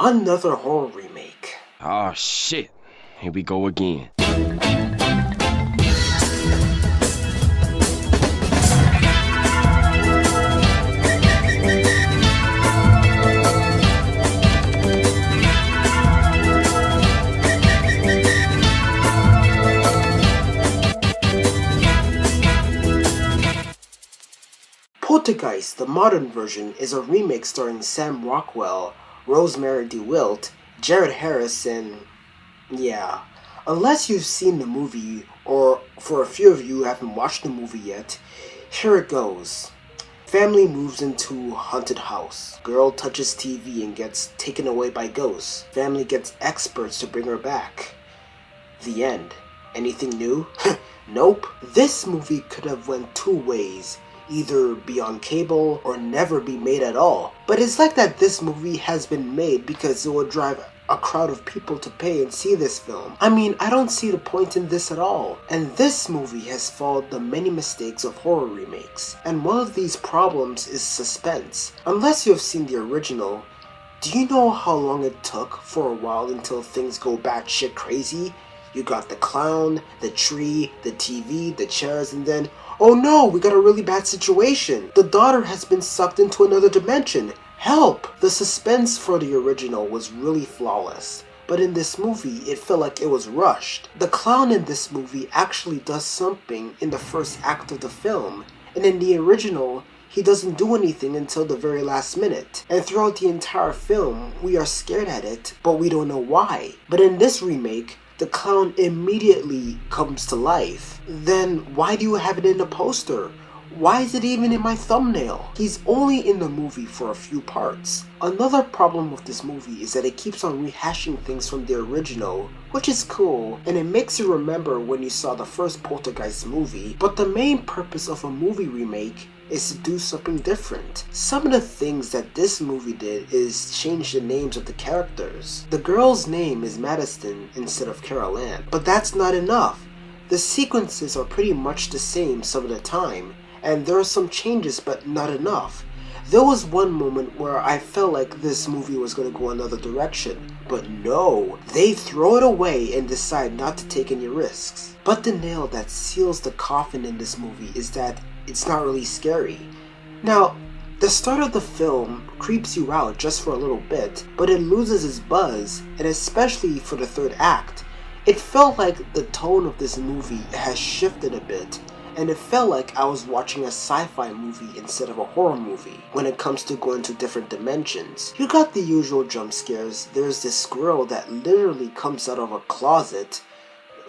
Another horror remake. Oh shit, here we go again. Poltergeist, the modern version, is a remake starring Sam Rockwell, Rosemarie DeWitt, Jared Harris, and yeah. Unless you've seen the movie, or for a few of you who haven't watched the movie yet, here it goes. Family moves into haunted house. Girl touches TV and gets taken away by ghosts. Family gets experts to bring her back. The end. Anything new? Nope. This movie could have went two ways. Either be on cable or never be made at all. But it's like that this movie has been made because it will drive a crowd of people to pay and see this film. I mean, I don't see the point in this at all. And this movie has followed the many mistakes of horror remakes. And one of these problems is suspense. Unless you have seen the original, do you know how long it took for a while until things go batshit crazy? You got the clown, the tree, the TV, the chairs, and then, oh no, we got a really bad situation. The daughter has been sucked into another dimension. Help! The suspense for the original was really flawless, but in this movie, it felt like it was rushed. The clown in this movie actually does something in the first act of the film, and in the original, he doesn't do anything until the very last minute. And throughout the entire film, we are scared at it, but we don't know why. But in this remake, the clown immediately comes to life. Then why do you have it in the poster? Why is it even in my thumbnail? He's only in the movie for a few parts. Another problem with this movie is that it keeps on rehashing things from the original, which is cool, and it makes you remember when you saw the first Poltergeist movie, but the main purpose of a movie remake is to do something different. Some of the things that this movie did is change the names of the characters. The girl's name is Madison instead of Carol Ann, but that's not enough. The sequences are pretty much the same some of the time, and there are some changes but not enough. There was one moment where I felt like this movie was going to go another direction, but no, they throw it away and decide not to take any risks. But the nail that seals the coffin in this movie is that it's not really scary. Now, the start of the film creeps you out just for a little bit, but it loses its buzz, and especially for the third act. It felt like the tone of this movie has shifted a bit, and it felt like I was watching a sci-fi movie instead of a horror movie. When it comes to going to different dimensions, you got the usual jump scares. There's this squirrel that literally comes out of a closet.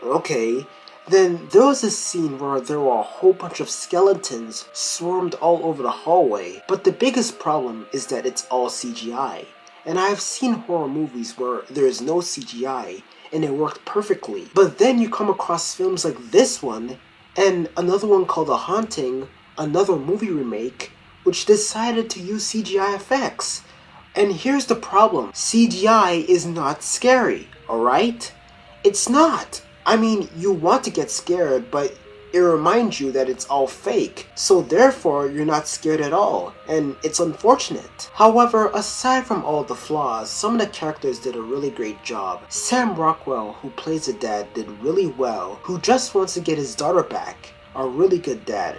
Okay. Then there was a scene where there were a whole bunch of skeletons swarmed all over the hallway. But the biggest problem is that it's all CGI. And I have seen horror movies where there is no CGI and it worked perfectly. But then you come across films like this one, and another one called The Haunting, another movie remake, which decided to use CGI effects. And here's the problem. CGI is not scary, alright? It's not. I mean, you want to get scared, but it reminds you that it's all fake. So therefore, you're not scared at all, and it's unfortunate. However, aside from all the flaws, some of the characters did a really great job. Sam Rockwell, who plays the dad, did really well, who just wants to get his daughter back. A really good dad.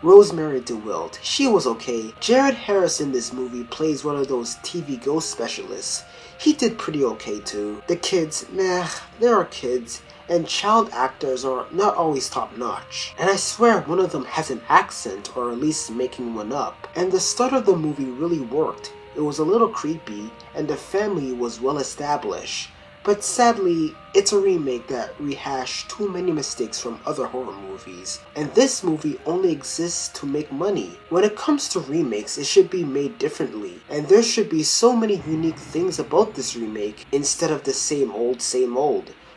Rosemarie DeWitt, she was okay. Jared Harris in this movie plays one of those TV ghost specialists. He did pretty okay too. The kids, meh, they are kids. And child actors are not always top notch. And I swear one of them has an accent, or at least making one up. And the start of the movie really worked. It was a little creepy, and the family was well established. But sadly, it's a remake that rehashed too many mistakes from other horror movies. And this movie only exists to make money. When it comes to remakes, it should be made differently. And there should be so many unique things about this remake instead of the same old,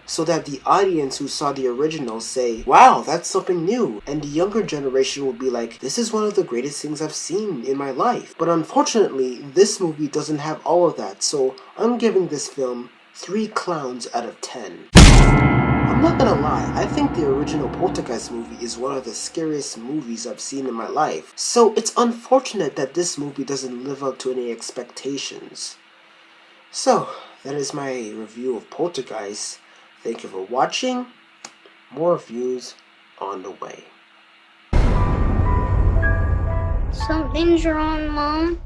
so that the audience who saw the original say, wow, that's something new, and the younger generation will be like, this is one of the greatest things I've seen in my life. But unfortunately, this movie doesn't have all of that, so I'm giving this film 3 clowns out of 10. I'm not gonna lie, I think the original Poltergeist movie is one of the scariest movies I've seen in my life, so it's unfortunate that this movie doesn't live up to any expectations. So, that is my review of Poltergeist. Thank you for watching. More reviews on the way. Something's wrong, Mom.